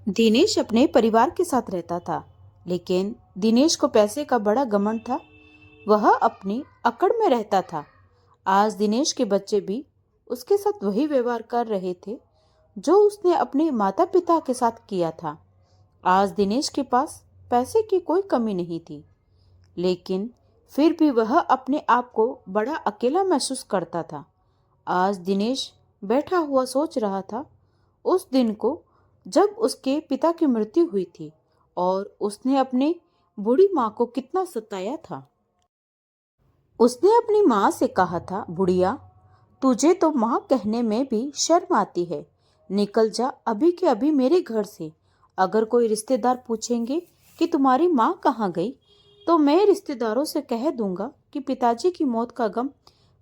दिनेश अपने परिवार के साथ रहता था, लेकिन दिनेश को पैसे का बड़ा घमंड था। वह अपनी अकड़ में रहता था। आज दिनेश के बच्चे भी उसके साथ वही व्यवहार कर रहे थे जो उसने अपने माता पिता के साथ किया था। आज दिनेश के पास पैसे की कोई कमी नहीं थी, लेकिन फिर भी वह अपने आप को बड़ा अकेला महसूस करता था। आज दिनेश बैठा हुआ सोच रहा था उस दिन को जब उसके पिता की मृत्यु हुई थी और उसने अपनी बूढ़ी माँ को कितना सताया था। उसने अपनी माँ से कहा था, बुढ़िया, तुझे तो माँ कहने में भी शर्म आती है। निकल जा अभी के अभी मेरे घर से। अगर कोई रिश्तेदार पूछेंगे कि तुम्हारी माँ कहाँ गई, तो मैं रिश्तेदारों से कह दूंगा कि पिताजी की मौत का गम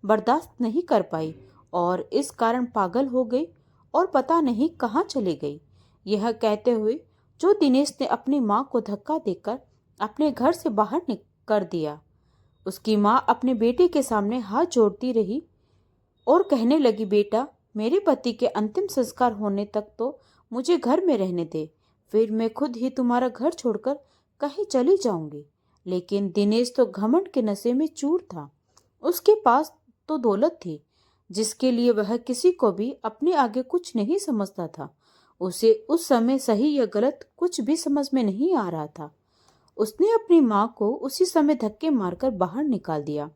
बर्दाश्त नहीं कर पाई और इस कारण पागल हो गई और पता नहीं कहाँ चली गई। यह कहते हुए जो दिनेश ने अपनी माँ को धक्का देकर अपने घर से बाहर कर दिया। उसकी माँ अपने बेटे के सामने हाथ जोड़ती रही और कहने लगी, बेटा, मेरे पति के अंतिम संस्कार होने तक तो मुझे घर में रहने दे, फिर मैं खुद ही तुम्हारा घर छोड़कर कहीं चली जाऊंगी। लेकिन दिनेश तो घमंड के नशे में चूर था। उसके पास तो दौलत थी जिसके लिए वह किसी को भी अपने आगे कुछ नहीं समझता था। उसे उस समय सही या गलत कुछ भी समझ में नहीं आ रहा था। उसने अपनी माँ को उसी समय धक्के मारकर बाहर निकाल दिया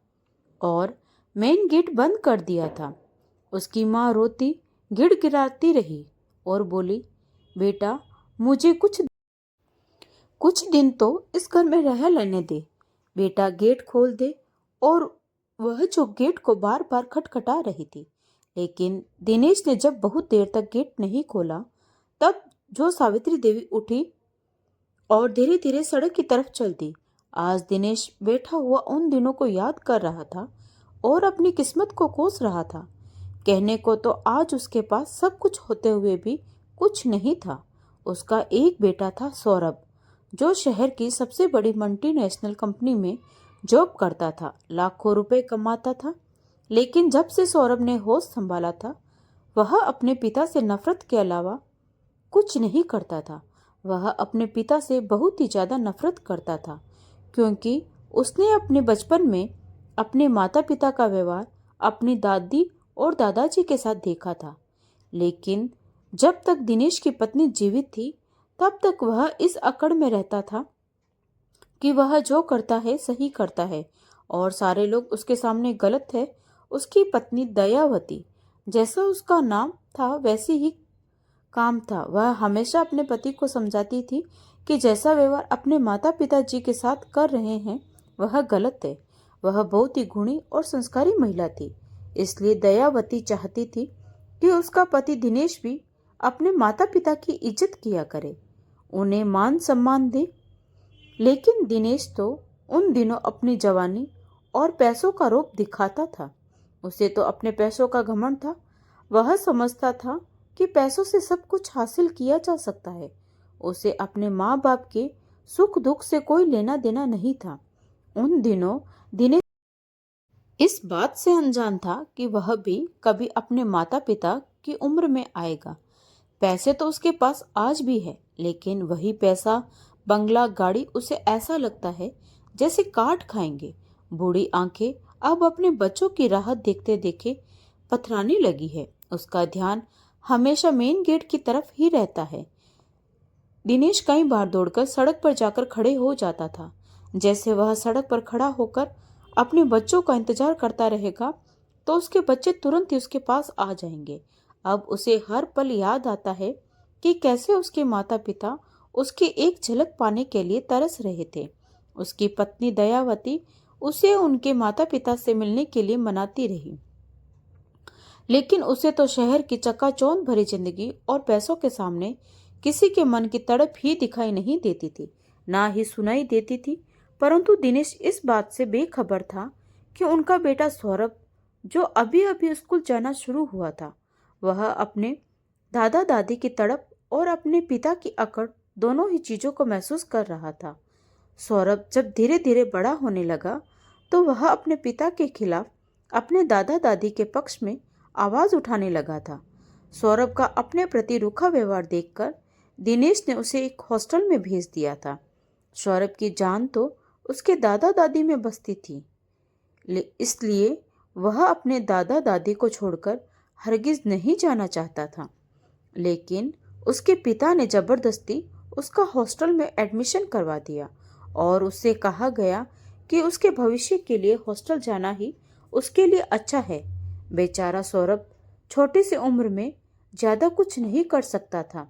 और मेन गेट बंद कर दिया था। उसकी माँ रोती गिड़गिड़ाती रही और बोली, बेटा, मुझे कुछ दिन तो इस घर में रह लेने दे। बेटा, गेट खोल दे। और वह जो गेट को बार बार खटखटा रही थी, लेकिन दिनेश ने जब बहुत देर तक गेट नहीं खोला, तब जो सावित्री देवी उठी और धीरे धीरे सड़क की तरफ चल दी। आज दिनेश बैठा हुआ उन दिनों को याद कर रहा था और अपनी किस्मत को कोस रहा था। कहने को तो आज उसके पास सब कुछ होते हुए भी कुछ नहीं था। उसका एक बेटा था, सौरभ, जो शहर की सबसे बड़ी मल्टीनेशनल कंपनी में जॉब करता था, लाखों रुपए कमाता था। लेकिन जब से सौरभ ने होश संभाला था, वह अपने पिता से नफरत के अलावा कुछ नहीं करता था। वह अपने पिता से बहुत ही ज्यादा नफरत करता था, क्योंकि उसने अपने बचपन में अपने माता पिता का व्यवहार अपनी दादी और दादाजी के साथ देखा था। लेकिन जब तक दिनेश की पत्नी जीवित थी, तब तक वह इस अकड़ में रहता था कि वह जो करता है सही करता है और सारे लोग उसके सामने गलत है। उसकी पत्नी दयावती, जैसा उसका नाम था वैसे ही काम था। वह हमेशा अपने पति को समझाती थी कि जैसा व्यवहार अपने माता पिता जी के साथ कर रहे हैं वह गलत है। वह बहुत ही गुणी और संस्कारी महिला थी, इसलिए दयावती चाहती थी कि उसका पति दिनेश भी अपने माता पिता की इज्जत किया करे, उन्हें मान सम्मान दे। लेकिन दिनेश तो उन दिनों अपनी जवानी और पैसों का रूप दिखाता था। उसे तो अपने पैसों का घमंड था। वह समझता था कि पैसों से सब कुछ हासिल किया जा सकता है। उसे अपने माँ बाप के सुख दुख से कोई लेना देना नहीं था। उन दिनों दिनेश इस बात से अनजान था कि वह भी कभी अपने माता पिता की उम्र में आएगा। पैसे तो उसके पास आज भी है, लेकिन वही पैसा, बंगला, गाड़ी उसे ऐसा लगता है जैसे काट खाएंगे। बूढ़ी आंखें अब अपने बच्चों की राहत देखते देखे पथराने लगी है। उसका ध्यान हमेशा मेन गेट की तरफ ही रहता है। दिनेश कई बार दौड़कर सड़क पर जाकर खड़े हो जाता था। जैसे वह सड़क पर खड़ा होकर अपने बच्चों का इंतजार करता रहेगा, तो उसके बच्चे तुरंत ही उसके पास आ जाएंगे। अब उसे हर पल याद आता है कि कैसे उसके माता पिता उसकी एक झलक पाने के लिए तरस रहे थे। उसकी पत्नी दयावती उसे उनके माता पिता से मिलने के लिए मनाती रही, लेकिन उसे तो शहर की चकाचौंध भरी जिंदगी और पैसों के सामने किसी के मन की तड़प ही दिखाई नहीं देती थी, ना ही सुनाई देती थी। परंतु दिनेश इस बात से बेखबर था कि उनका बेटा सौरभ, जो अभी अभी स्कूल जाना शुरू हुआ था, वह अपने दादा दादी की तड़प और अपने पिता की अकड़ दोनों ही चीजों को महसूस कर रहा था। सौरभ जब धीरे धीरे बड़ा होने लगा, तो वह अपने पिता के खिलाफ अपने दादा दादी के पक्ष में आवाज उठाने लगा था। सौरभ का अपने प्रति रूखा व्यवहार देखकर दिनेश ने उसे एक हॉस्टल में भेज दिया था। सौरभ की जान तो उसके दादा दादी में बसती थी, इसलिए वह अपने दादा दादी को छोड़कर हरगिज नहीं जाना चाहता था। लेकिन उसके पिता ने जबरदस्ती उसका हॉस्टल में एडमिशन करवा दिया और उससे कहा गया कि उसके भविष्य के लिए हॉस्टल जाना ही उसके लिए अच्छा है। बेचारा सौरभ छोटी सी उम्र में ज़्यादा कुछ नहीं कर सकता था,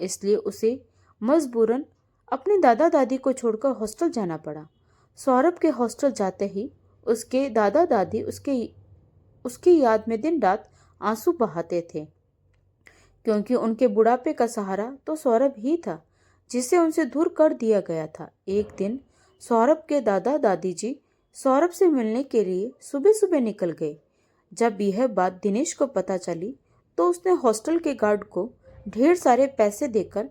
इसलिए उसे मजबूरन अपने दादा दादी को छोड़कर हॉस्टल जाना पड़ा। सौरभ के हॉस्टल जाते ही उसके दादा दादी उसकी याद में दिन रात आंसू बहाते थे, क्योंकि उनके बुढ़ापे का सहारा तो सौरभ ही था, जिसे उनसे दूर कर दिया गया था। एक दिन सौरभ के दादा दादी जी सौरभ से मिलने के लिए सुबह सुबह निकल गए। जब यह बात दिनेश को पता चली तो उसने हॉस्टल के गार्ड को ढेर सारे पैसे देकर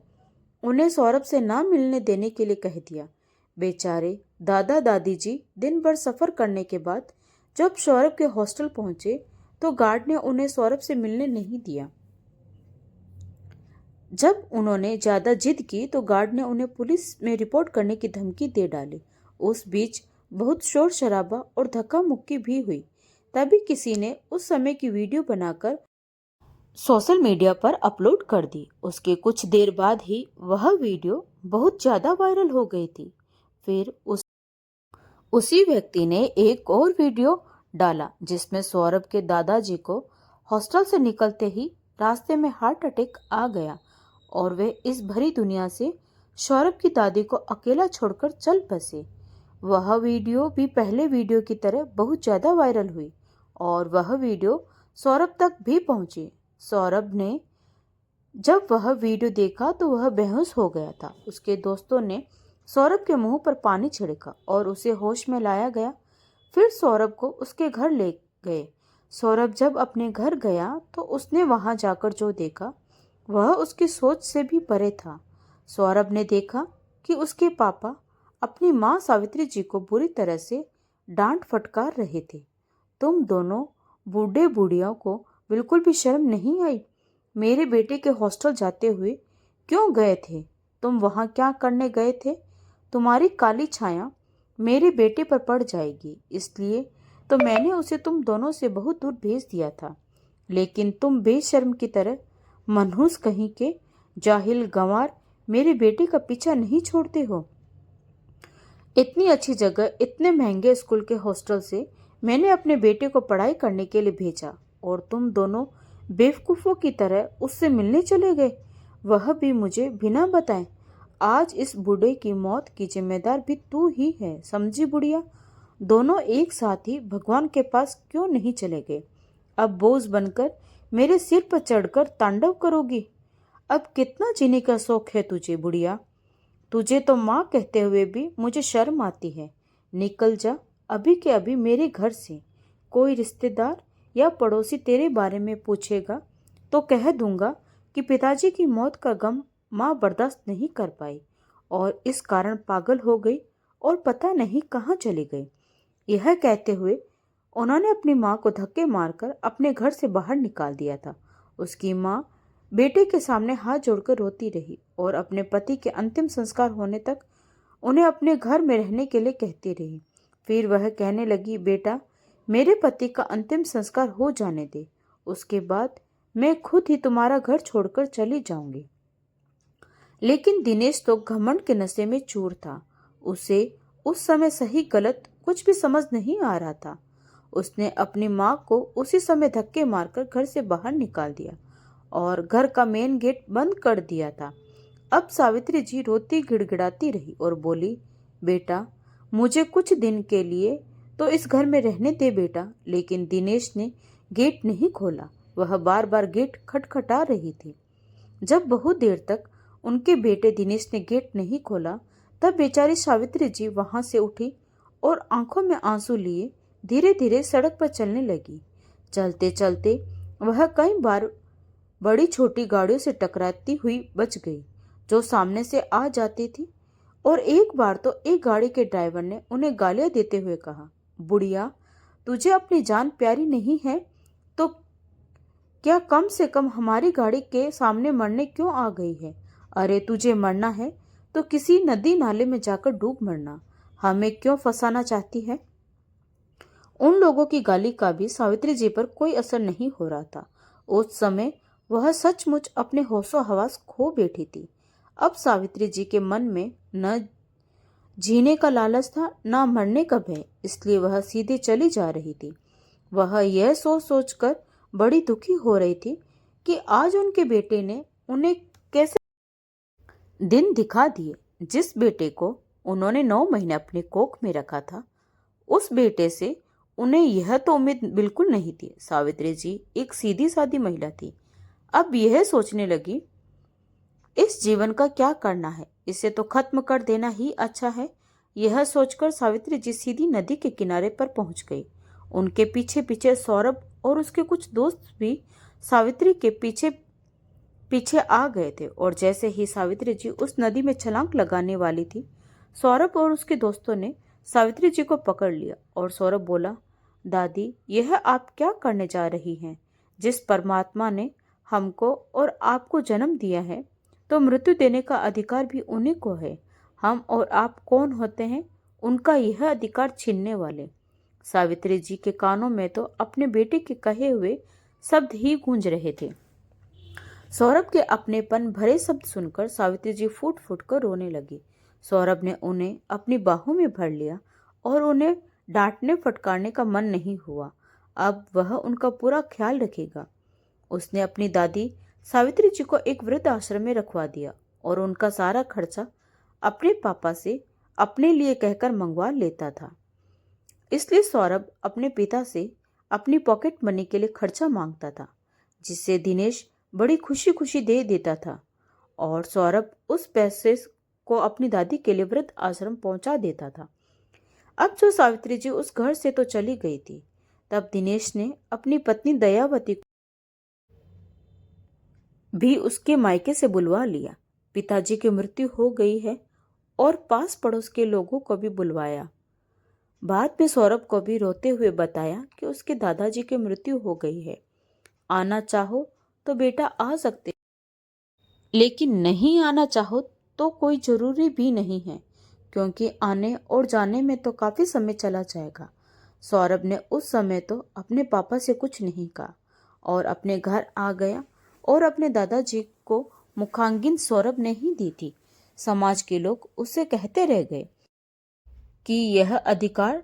उन्हें सौरभ से ना मिलने देने के लिए कह दिया। बेचारे दादा दादी जी दिन भर सफर करने के बाद जब सौरभ के हॉस्टल पहुंचे तो गार्ड ने उन्हें सौरभ से मिलने नहीं दिया। जब उन्होंने ज्यादा जिद की तो गार्ड ने उन्हें पुलिस में रिपोर्ट करने की धमकी दे डाली। उस बीच बहुत शोर शराबा और धक्का मुक्की भी हुई। तभी किसी ने उस समय की वीडियो बनाकर सोशल मीडिया पर अपलोड कर दी। उसके कुछ देर बाद ही वह वीडियो बहुत ज्यादा वायरल हो गई थी। फिर उसी व्यक्ति ने एक और वीडियो डाला जिसमें सौरभ के दादाजी को हॉस्टल से निकलते ही रास्ते में हार्ट अटैक आ गया और वे इस भरी दुनिया से सौरभ की दादी को अकेला छोड़कर चल बसे। वह वीडियो भी पहले वीडियो की तरह बहुत ज्यादा वायरल हुई और वह वीडियो सौरभ तक भी पहुंची। सौरभ ने जब वह वीडियो देखा तो वह बेहोश हो गया था। उसके दोस्तों ने सौरभ के मुंह पर पानी छिड़का और उसे होश में लाया गया। फिर सौरभ को उसके घर ले गए। सौरभ जब अपने घर गया तो उसने वहां जाकर जो देखा वह उसकी सोच से भी परे था। सौरभ ने देखा कि उसके पापा अपनी माँ सावित्री जी को बुरी तरह से डांट फटकार रहे थे। तुम दोनों बूढ़े बूढ़ियों को बिल्कुल भी शर्म नहीं आई? मेरे बेटे के हॉस्टल जाते हुए क्यों गए थे? तुम वहां क्या करने गए थे? तुम्हारी काली छाया मेरे बेटे पर पड़ जाएगी, इसलिए तो मैंने उसे तुम दोनों से बहुत दूर भेज दिया था। लेकिन तुम बेशर्म की तरह मनहूस कहीं के जाहिल गंवार मेरे बेटे का पीछा नहीं छोड़ते हो। इतनी अच्छी जगह, इतने महंगे स्कूल के हॉस्टल से मैंने अपने बेटे को पढ़ाई करने के लिए भेजा और तुम दोनों बेवकूफ़ों की तरह उससे मिलने चले गए, वह भी मुझे बिना बताए। आज इस बूढ़े की मौत की जिम्मेदार भी तू ही है, समझी बुढ़िया? दोनों एक साथ ही भगवान के पास क्यों नहीं चले गए? अब बोझ बनकर मेरे सिर पर चढ़कर तांडव करोगी? अब कितना जीने का शौक है तुझे बुढ़िया? तुझे तो माँ कहते हुए भी मुझे शर्म आती है। निकल जा अभी के अभी मेरे घर से। कोई रिश्तेदार या पड़ोसी तेरे बारे में पूछेगा तो कह दूंगा कि पिताजी की मौत का गम माँ बर्दाश्त नहीं कर पाई और इस कारण पागल हो गई और पता नहीं कहाँ चली गई। यह कहते हुए उन्होंने अपनी माँ को धक्के मारकर अपने घर से बाहर निकाल दिया था। उसकी माँ बेटे के सामने हाथ जोड़कर रोती रही और अपने पति के अंतिम संस्कार होने तक उन्हें अपने घर में रहने के लिए कहती रही। फिर वह कहने लगी, बेटा मेरे पति का अंतिम संस्कार हो जाने दे, उसके बाद मैं खुद ही तुम्हारा घर छोड़कर चली जाऊंगी। लेकिन दिनेश तो घमंड के नशे में चूर था। उसे उस समय सही गलत कुछ भी समझ नहीं आ रहा था। उसने अपनी माँ को उसी समय धक्के मारकर घर से बाहर निकाल दिया और घर का मेन गेट बंद कर दिया था। अब सावित्री जी रोती गिड़गिड़ाती रही और बोली, बेटा मुझे कुछ दिन के लिए तो इस घर में रहने दे बेटा। लेकिन दिनेश ने गेट नहीं खोला। वह बार बार गेट खटखटा रही थी। जब बहुत देर तक उनके बेटे दिनेश ने गेट नहीं खोला तब बेचारी सावित्री जी वहां से उठी और आंखों में आंसू लिए धीरे धीरे सड़क पर चलने लगी। चलते चलते वह कई बार बड़ी छोटी गाड़ियों से टकराती हुई बच गई जो सामने से आ जाती थी। और एक बार तो एक गाड़ी के ड्राइवर ने उन्हें गालियां देते हुए कहा, बुढ़िया तुझे अपनी जान प्यारी नहीं है तो क्या कम से कम हमारी गाड़ी के सामने मरने क्यों आ गई है? अरे तुझे मरना है तो किसी नदी नाले में जाकर डूब मरना, हमें क्यों फंसाना चाहती है। उन लोगों की गाली का भी सावित्री जी पर कोई असर नहीं हो रहा था। उस समय वह सचमुच अपने होशो हवास खो बैठी थी। अब सावित्री जी के मन में न जीने का लालच था, न मरने का भय, इसलिए वह सीधे चली जा रही थी। वह यह सोच सोचकर बड़ी दुखी हो रही थी कि आज उनके बेटे ने उन्हें कैसे दिन दिखा दिए। जिस बेटे को उन्होंने 9 महीने अपने कोख में रखा था, उस बेटे से उन्हें यह तो उम्मीद बिल्कुल नहीं थी। सावित्री जी एक सीधी सादी महिला थी। अब यह सोचने लगी, इस जीवन का क्या करना है, इसे तो खत्म कर देना ही अच्छा है। यह सोचकर सावित्री जी सीधी नदी के किनारे पर पहुंच गई। उनके पीछे पीछे सौरभ और उसके कुछ दोस्त भी सावित्री के पीछे पीछे आ गए थे। और जैसे ही सावित्री जी उस नदी में छलांग लगाने वाली थी, सौरभ और उसके दोस्तों ने सावित्री जी को पकड़ लिया। और सौरभ बोला, दादी, यह आप क्या करने जा रही हैं। जिस परमात्मा ने हमको और आपको जन्म दिया है, तो मृत्यु देने का अधिकार भी उन्हीं को है। हम और आप कौन होते हैं उनका यह अधिकार छीनने वाले। सावित्री जी के कानों में तो अपने बेटे के कहे हुए शब्द ही गूंज रहे थे। सौरभ के अपनेपन भरे शब्द सुनकर सावित्री जी फूट फूट कर रोने लगी। सौरभ ने उन्हें अपनी बाहों में भर लिया और उन्हें डांटने फटकारने का मन नहीं हुआ। अब वह उनका पूरा ख्याल रखेगा। उसने अपनी दादी सावित्री जी को एक वृद्ध आश्रम में रखवा दिया और उनका सारा खर्चा अपने पापा से अपने लिए कहकर मंगवा लेता था। इसलिए सौरभ अपने पिता से अपनी पॉकेट मनी के लिए खर्चा मांगता था, जिससे दिनेश बड़ी खुशी खुशी दे देता था। और सौरभ उस पैसे को अपनी दादी के लिए वृद्ध आश्रम पहुंचा देता था। अब जो सावित्री जी उस घर से तो चली गई थी, तब दिनेश ने अपनी पत्नी दयावती भी उसके मायके से बुलवा लिया। पिताजी की मृत्यु हो गई है और पास पड़ोस के लोगों को भी बुलवाया। बाद में सौरभ को भी रोते हुए बताया कि उसके दादाजी की मृत्यु हो गई है। आना चाहो तो बेटा आ सकते, लेकिन नहीं आना चाहो तो कोई जरूरी भी नहीं है, क्योंकि आने और जाने में तो काफी समय चला जाएगा। सौरभ ने उस समय तो अपने पापा से कुछ नहीं कहा और अपने घर आ गया और अपने दादाजी को मुखाग्नि सौरभ ने ही दी थी। समाज के लोग उससे कहते रह गए कि यह अधिकार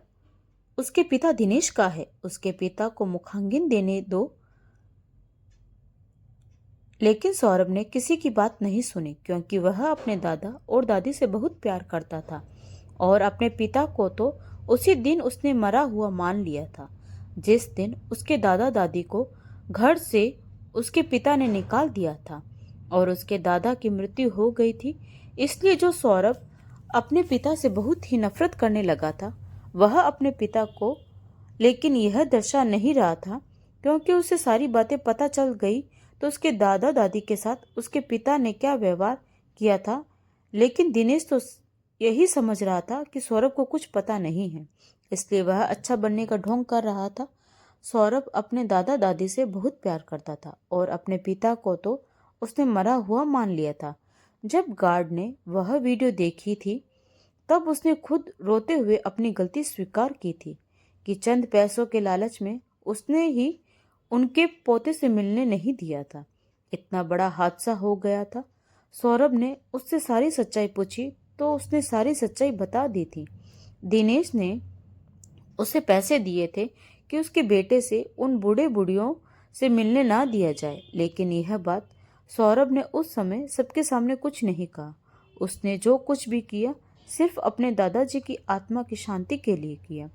उसके पिता दिनेश का है, उसके पिता को मुखाग्नि देने दो। लेकिन सौरभ ने किसी की बात नहीं सुनी, क्योंकि वह अपने दादा और दादी से बहुत प्यार करता था और अपने पिता को तो उसी दिन उसने मरा हुआ मान लिया था, जिस दिन उसके दादा दादी को घर से उसके पिता ने निकाल दिया था और उसके दादा की मृत्यु हो गई थी। इसलिए जो सौरभ अपने पिता से बहुत ही नफरत करने लगा था, वह अपने पिता को लेकिन यह दर्शा नहीं रहा था, क्योंकि उसे सारी बातें पता चल गई तो उसके दादा दादी के साथ उसके पिता ने क्या व्यवहार किया था। लेकिन दिनेश तो यही समझ रहा था कि सौरभ को कुछ पता नहीं है, इसलिए वह अच्छा बनने का ढोंग कर रहा था। सौरभ अपने दादा दादी से बहुत प्यार करता था और अपने पिता को तो उसने मरा हुआ मान लिया था। जब गार्ड ने वह वीडियो देखी थी, तब उसने खुद रोते हुए अपनी गलती स्वीकार की थी कि चंद पैसों के लालच में उसने ही उनके पोते से मिलने नहीं दिया था। इतना बड़ा हादसा हो गया था। सौरभ ने उससे सारी सच्चाई पूछी तो उसने सारी सच्चाई बता दी थी। दिनेश ने उसे पैसे दिए थे कि उसके बेटे से उन बूढ़े बूढ़ियों से मिलने ना दिया जाए, लेकिन यह बात सौरभ ने उस समय सबके सामने कुछ नहीं कहा। उसने जो कुछ भी किया सिर्फ अपने दादाजी की आत्मा की शांति के लिए किया।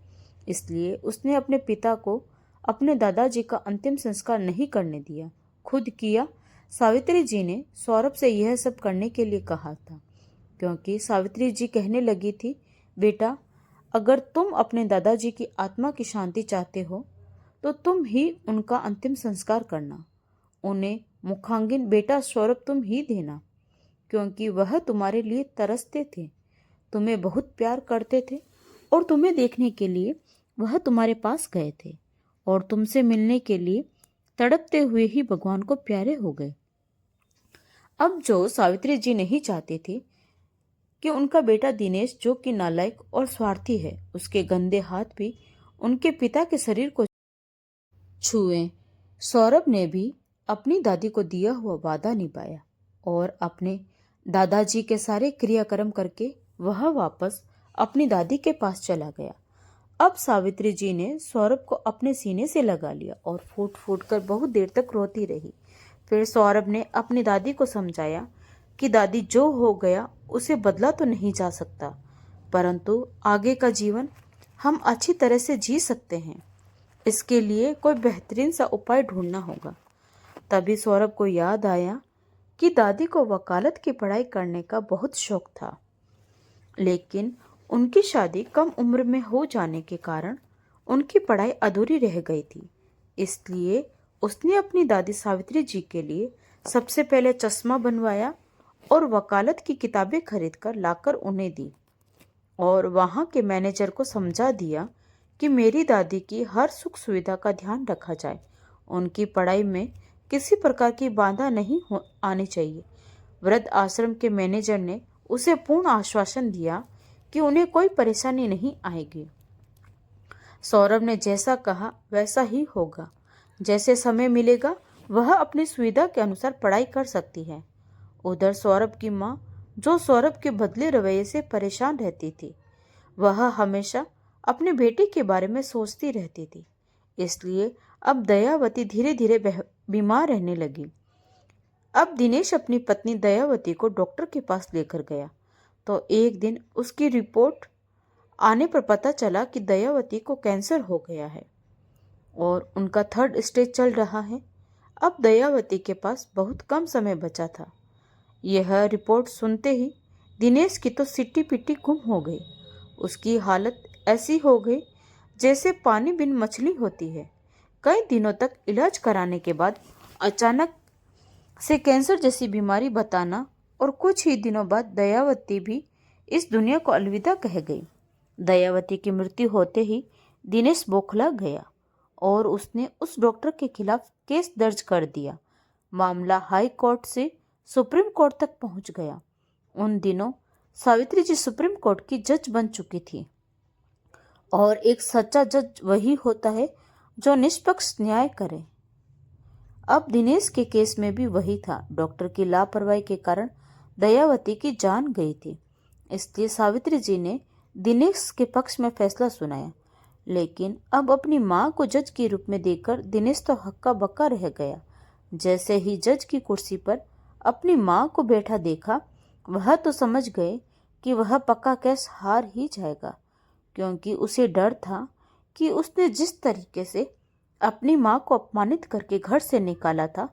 इसलिए उसने अपने पिता को अपने दादाजी का अंतिम संस्कार नहीं करने दिया, खुद किया। सावित्री जी ने सौरभ से यह सब करने के लिए कहा था, क्योंकि सावित्री जी कहने लगी थी, बेटा, अगर तुम अपने दादाजी की आत्मा की शांति चाहते हो तो तुम ही उनका अंतिम संस्कार करना। उन्हें मुखाग्नि बेटा सौरभ तुम ही देना, क्योंकि वह तुम्हारे लिए तरसते थे, तुम्हें बहुत प्यार करते थे और तुम्हें देखने के लिए वह तुम्हारे पास गए थे और तुमसे मिलने के लिए तड़पते हुए ही भगवान को प्यारे हो गए। अब जो सावित्री जी नहीं चाहती थी कि उनका बेटा दिनेश, जो कि नालायक और स्वार्थी है, उसके गंदे हाथ भी उनके पिता के शरीर को छुए। सौरभ ने भी अपनी दादी को दिया हुआ वादा निभाया और अपने दादाजी के सारे क्रियाक्रम करके वह वापस अपनी दादी के पास चला गया। अब सावित्री जी ने सौरभ को अपने सीने से लगा लिया और फूट फूट कर बहुत देर तक रोती रही। फिर सौरभ ने अपनी दादी को समझाया कि दादी, जो हो गया उसे बदला तो नहीं जा सकता, परंतु आगे का जीवन हम अच्छी तरह से जी सकते हैं। इसके लिए कोई बेहतरीन सा उपाय ढूंढना होगा। तभी सौरभ को याद आया कि दादी को वकालत की पढ़ाई करने का बहुत शौक था, लेकिन उनकी शादी कम उम्र में हो जाने के कारण उनकी पढ़ाई अधूरी रह गई थी। इसलिए उसने अपनी दादी सावित्री जी के लिए सबसे पहले चश्मा बनवाया और वकालत की किताबें खरीदकर लाकर उन्हें दी और वहां के मैनेजर को समझा दिया कि मेरी दादी की हर सुख सुविधा का ध्यान रखा जाए, उनकी पढ़ाई में किसी प्रकार की बाधा नहीं आनी चाहिए। वृद्ध आश्रम के मैनेजर ने उसे पूर्ण आश्वासन दिया कि उन्हें कोई परेशानी नहीं आएगी। सौरभ ने जैसा कहा वैसा ही होगा। जैसे समय मिलेगा वह अपनी सुविधा के अनुसार पढ़ाई कर सकती है। उधर सौरभ की माँ, जो सौरभ के बदले रवैये से परेशान रहती थी, वह हमेशा अपने बेटे के बारे में सोचती रहती थी। इसलिए अब दयावती धीरे धीरे बीमार रहने लगी। अब दिनेश अपनी पत्नी दयावती को डॉक्टर के पास लेकर गया तो एक दिन उसकी रिपोर्ट आने पर पता चला कि दयावती को कैंसर हो गया है और उनका 3rd स्टेज चल रहा है। अब दयावती के पास बहुत कम समय बचा था। यह रिपोर्ट सुनते ही दिनेश की तो सिट्टी पिट्टी गुम हो गई। उसकी हालत ऐसी हो गई जैसे पानी बिन मछली होती है। कई दिनों तक इलाज कराने के बाद अचानक से कैंसर जैसी बीमारी बताना और कुछ ही दिनों बाद दयावती भी इस दुनिया को अलविदा कह गई। दयावती की मृत्यु होते ही दिनेश बौखला गया और उसने उस डॉक्टर के खिलाफ केस दर्ज कर दिया। मामला हाई कोर्ट से सुप्रीम कोर्ट तक पहुंच गया। उन दिनों सावित्री जी सुप्रीम कोर्ट की जज बन चुकी थी और एक सच्चा जज वही होता है जो निष्पक्ष न्याय करे। अब दिनेश के केस में भी वही था। डॉक्टर की लापरवाही के कारण दयावती की जान गई थी। इसलिए सावित्री जी ने दिनेश के पक्ष में फैसला सुनाया, लेकिन अब अपनी मां को जज के रूप में देखकर दिनेश तो हक्का बक्का रह गया। जैसे ही जज की कुर्सी पर अपनी मां को बैठा देखा, वह तो समझ गए कि वह पक्का केस हार ही जाएगा, क्योंकि उसे डर था कि उसने जिस तरीके से अपनी मां को अपमानित करके घर से निकाला था,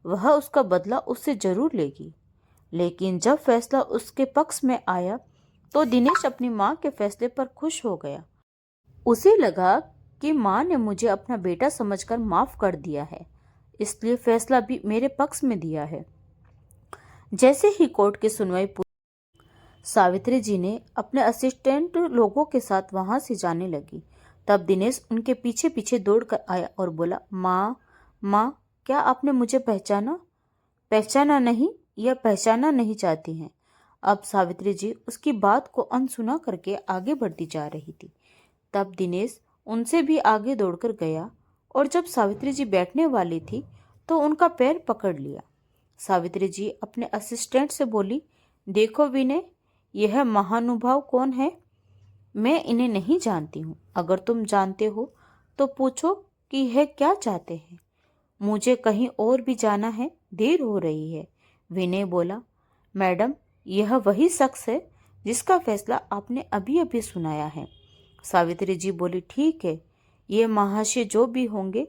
वह उसका बदला उससे जरूर लेगी। लेकिन जब फैसला उसके पक्ष में आया तो दिनेश अपनी मां के फैसले पर खुश हो गया। उसे लगा कि मां ने मुझे अपना बेटा समझकर माफ कर दिया है, इसलिए फैसला भी मेरे पक्ष में दिया है। जैसे ही कोर्ट की सुनवाई पूरी, सावित्री जी ने अपने असिस्टेंट लोगों के साथ वहां से जाने लगी। तब दिनेश उनके पीछे पीछे दौड़कर आया और बोला, माँ, क्या आपने मुझे पहचाना नहीं या पहचाना नहीं चाहती हैं? अब सावित्री जी उसकी बात को अनसुना करके आगे बढ़ती जा रही थी। तब दिनेश उनसे भी आगे दौड़कर गया और जब सावित्री जी बैठने वाली थी तो उनका पैर पकड़ लिया। सावित्री जी अपने असिस्टेंट से बोली, देखो विनय, यह महानुभाव कौन है? मैं इन्हें नहीं जानती हूँ। अगर तुम जानते हो तो पूछो कि यह क्या चाहते हैं। मुझे कहीं और भी जाना है, देर हो रही है। विनय बोला, मैडम, यह वही शख्स है जिसका फैसला आपने अभी अभी सुनाया है। सावित्री जी बोली, ठीक है, ये महाशय जो भी होंगे,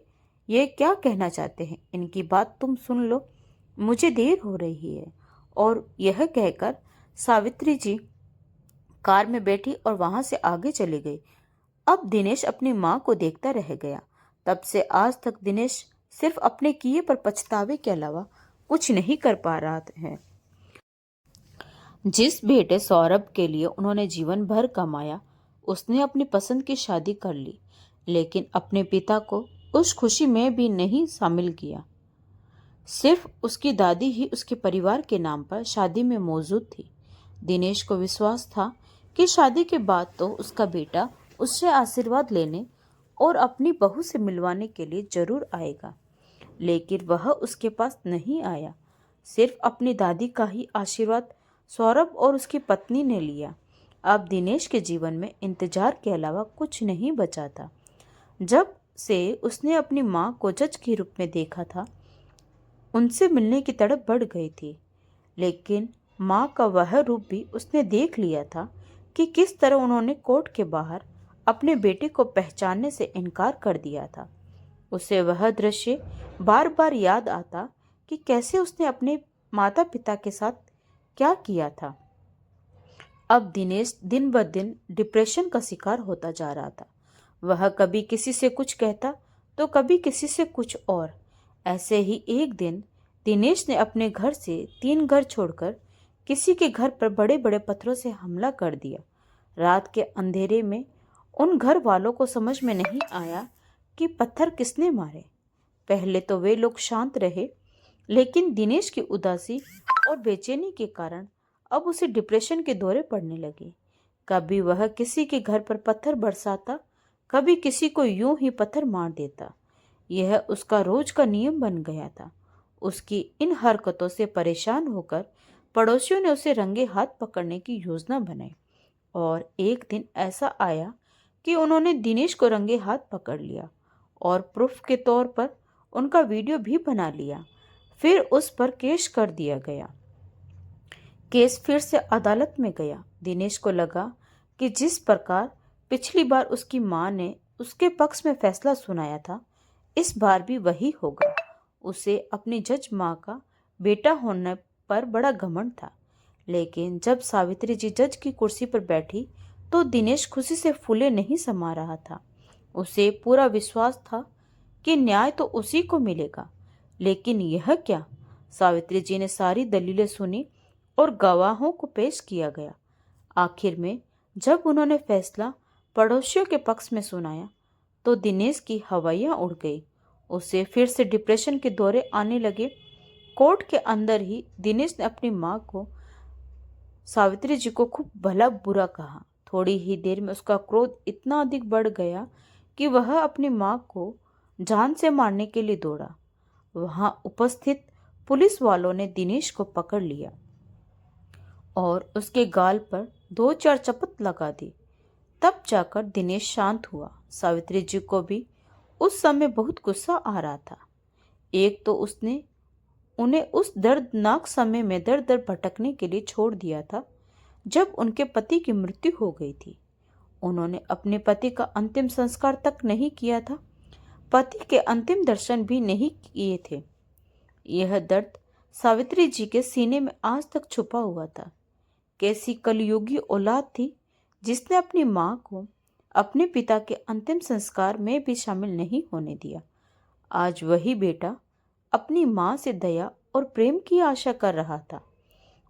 ये क्या कहना चाहते हैं, इनकी बात तुम सुन लो, मुझे देर हो रही है। और यह कहकर सावित्री जी कार में बैठी और वहां से आगे चली गई। अब दिनेश अपनी मां को देखता रह गया। तब से आज तक दिनेश सिर्फ अपने किए पर पछतावे के अलावा कुछ नहीं कर पा रहा है। जिस बेटे सौरभ के लिए उन्होंने जीवन भर कमाया, उसने अपनी पसंद की शादी कर ली, लेकिन अपने पिता को उस खुशी में भी नहीं शामिल किया। सिर्फ उसकी दादी ही उसके परिवार के नाम पर शादी में मौजूद थी। दिनेश को विश्वास था कि शादी के बाद तो उसका बेटा उससे आशीर्वाद लेने और अपनी बहू से मिलवाने के लिए जरूर आएगा, लेकिन वह उसके पास नहीं आया। सिर्फ अपनी दादी का ही आशीर्वाद सौरभ और उसकी पत्नी ने लिया। अब दिनेश के जीवन में इंतजार के अलावा कुछ नहीं बचा था। जब से उसने अपनी माँ को जज के रूप में देखा था, उनसे मिलने की तड़प बढ़ गई थी। लेकिन माँ का वह रूप भी उसने देख लिया था कि किस तरह उन्होंने कोर्ट के बाहर अपने बेटे को पहचानने से इनकार कर दिया था। उसे वह दृश्य बार बार याद आता कि कैसे उसने अपने माता पिता के साथ क्या किया था। अब दिनेश दिन ब दिन डिप्रेशन का शिकार होता जा रहा था। वह कभी किसी से कुछ कहता तो कभी किसी से कुछ और। ऐसे ही एक दिन दिनेश ने अपने घर से 3 घर छोड़कर किसी के घर पर बड़े बड़े पत्थरों से हमला कर दिया। रात के अंधेरे में उन घर वालों को समझ में नहीं आया कि पत्थर किसने मारे। पहले तो वे लोग शांत रहे, लेकिन दिनेश की उदासी और बेचैनी के कारण अब उसे डिप्रेशन के दौरे पड़ने लगे। कभी वह किसी के घर पर पत्थर बरसाता, कभी किसी को यूं ही पत्थर मार देता। यह उसका रोज का नियम बन गया था। उसकी इन हरकतों से परेशान होकर पड़ोसियों ने उसे रंगे हाथ पकड़ने की योजना बनाई और एक दिन ऐसा आया कि उन्होंने दिनेश को रंगे हाथ पकड़ लिया और प्रूफ के तौर पर उनका वीडियो भी बना लिया। फिर उस पर केस कर दिया गया। केस फिर से अदालत में गया। दिनेश को लगा कि जिस प्रकार पिछली बार उसकी माँ ने उसके पक्ष में फैसला सुनाया था, इस बार भी वही होगा। उसे अपनी जज माँ का बेटा होने पर बड़ा घमंड था, लेकिन जब सावित्री जी जज की कुर्सी पर बैठी तो दिनेश खुशी से फूले नहीं समा रहा था। उसे पूरा विश्वास था कि न्याय तो उसी को मिलेगा। लेकिन यह क्या? सावित्री जी ने सारी दलीलें सुनी और गवाहों को पेश किया गया। आखिर में जब उन्होंने फैसला पड़ोसियों के पक्ष में सुनाया तो दिनेश की हवाइयां उड़ गई। उसे फिर से डिप्रेशन के दौरे आने लगे। कोर्ट के अंदर ही दिनेश ने अपनी माँ को, सावित्री जी को खूब भला बुरा कहा। थोड़ी ही देर में उसका क्रोध इतना अधिक बढ़ गया कि वह अपनी माँ को जान से मारने के लिए दौड़ा। वहां उपस्थित पुलिस वालों ने दिनेश को पकड़ लिया और उसके गाल पर 2-4 चपत लगा दी। तब जाकर दिनेश शांत हुआ। सावित्री जी को भी उस समय बहुत गुस्सा आ रहा था। एक तो उसने उन्हें उस दर्दनाक समय में दर दर भटकने के लिए छोड़ दिया था जब उनके पति की मृत्यु हो गई थी। उन्होंने अपने पति का अंतिम संस्कार तक नहीं किया था, पति के अंतिम दर्शन भी नहीं किए थे। यह दर्द सावित्री जी के सीने में आज तक छुपा हुआ था। कैसी कलयुगी औलाद थी जिसने अपनी माँ को अपने पिता के अंतिम संस्कार में भी शामिल नहीं होने दिया। आज वही बेटा अपनी माँ से दया और प्रेम की आशा कर रहा था।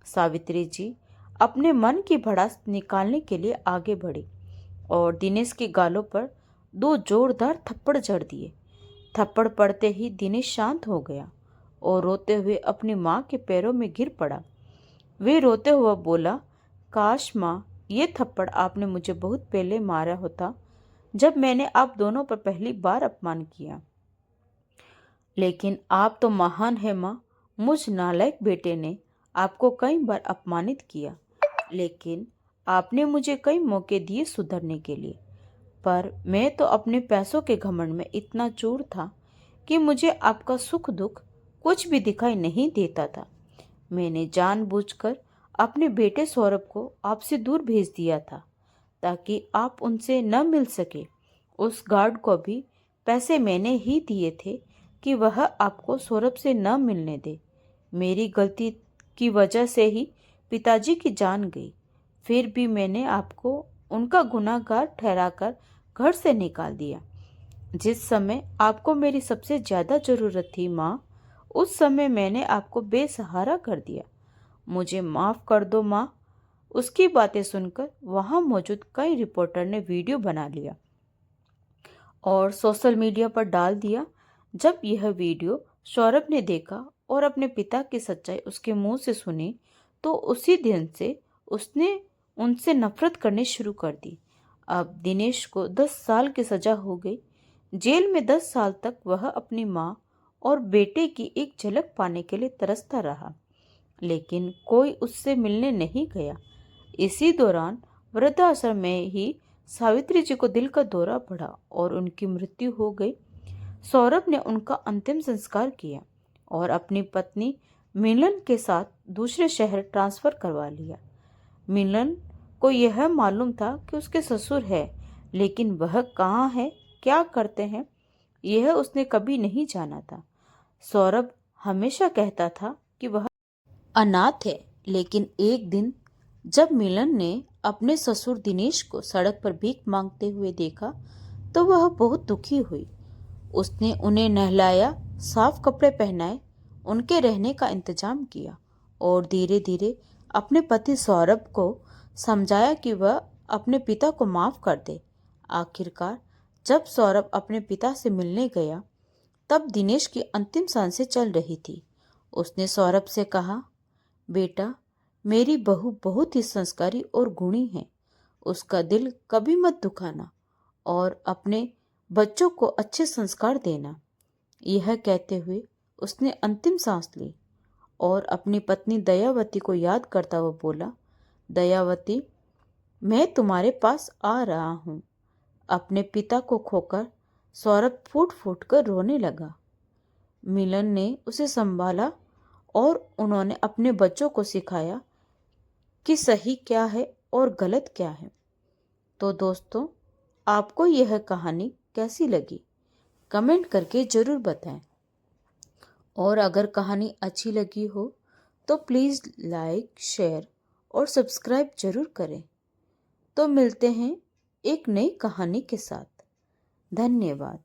सावित्री जी अपने मन की भड़ास निकालने के लिए आगे बढ़ी और दिनेश के गालों पर 2 जोरदार थप्पड़ जड़ दिए। थप्पड़ पड़ते ही दिनेश शांत हो गया और रोते हुए अपनी माँ के पैरों में गिर पड़ा। वे रोते हुए बोला, काश माँ, ये थप्पड़ आपने मुझे बहुत पहले मारा होता जब मैंने आप दोनों पर पहली बार अपमान किया। लेकिन आप तो महान है माँ। मुझ नालायक बेटे ने आपको कई बार अपमानित किया, लेकिन आपने मुझे कई मौके दिए सुधरने के लिए। पर मैं तो अपने पैसों के घमंड में इतना चूर था कि मुझे आपका सुख दुख कुछ भी दिखाई नहीं देता था। मैंने जानबूझकर अपने बेटे सौरभ को आपसे दूर भेज दिया था ताकि आप उनसे न मिल सके। उस गार्ड को भी पैसे मैंने ही दिए थे कि वह आपको सौरभ से न मिलने दे। मेरी गलती की वजह से ही पिताजी की जान गई। फिर भी मैंने आपको उनका गुनाहगार ठहराकर घर से निकाल दिया। जिस समय आपको मेरी सबसे ज़्यादा ज़रूरत थी माँ, उस समय मैंने आपको बेसहारा कर दिया। मुझे माफ़ कर दो माँ। उसकी बातें सुनकर वहाँ मौजूद कई रिपोर्टर ने वीडियो बना लिया और सोशल मीडिया पर डाल दिया। जब यह वीडियो सौरभ ने देखा, और अपने पिता की सच्चाई उसके मुंह से सुनी तो उसी दिन से उसने उनसे नफरत करनी शुरू कर दी। अब दिनेश को 10 साल की सजा हो गई। जेल में 10 साल तक वह अपनी माँ और बेटे की एक झलक पाने के लिए तरसता रहा, लेकिन कोई उससे मिलने नहीं गया। इसी दौरान वृद्धाश्रम में ही सावित्री जी को दिल का दौरा पड़ा और उनकी मृत्यु हो गई। सौरभ ने उनका अंतिम संस्कार किया और अपनी पत्नी मिलन के साथ दूसरे शहर ट्रांसफर करवा लिया। मिलन को यह मालूम था कि उसके ससुर है, लेकिन वह कहाँ है, क्या करते हैं, यह उसने कभी नहीं जाना था। सौरभ हमेशा कहता था कि वह अनाथ है, लेकिन एक दिन जब मिलन ने अपने ससुर दिनेश को सड़क पर भीख मांगते हुए देखा तो वह बहुत दुखी हुई। उसने उन्हें नहलाया, साफ कपड़े पहनाए, उनके रहने का इंतजाम किया और धीरे धीरे अपने पति सौरभ को समझाया कि वह अपने पिता को माफ कर दे। आखिरकार जब सौरभ अपने पिता से मिलने गया तब दिनेश की अंतिम सांसें चल रही थी। उसने सौरभ से कहा, बेटा, मेरी बहू बहुत ही संस्कारी और गुणी है, उसका दिल कभी मत दुखाना और अपने बच्चों को अच्छे संस्कार देना। यह कहते हुए उसने अंतिम सांस ली और अपनी पत्नी दयावती को याद करता हुआ बोला, दयावती, मैं तुम्हारे पास आ रहा हूँ। अपने पिता को खोकर सौरभ फूट फूट कर रोने लगा। मिलन ने उसे संभाला और उन्होंने अपने बच्चों को सिखाया कि सही क्या है और गलत क्या है। तो दोस्तों, आपको यह कहानी कैसी लगी कमेंट करके ज़रूर बताएं और अगर कहानी अच्छी लगी हो तो प्लीज़ लाइक, शेयर और सब्सक्राइब ज़रूर करें। तो मिलते हैं एक नई कहानी के साथ। धन्यवाद।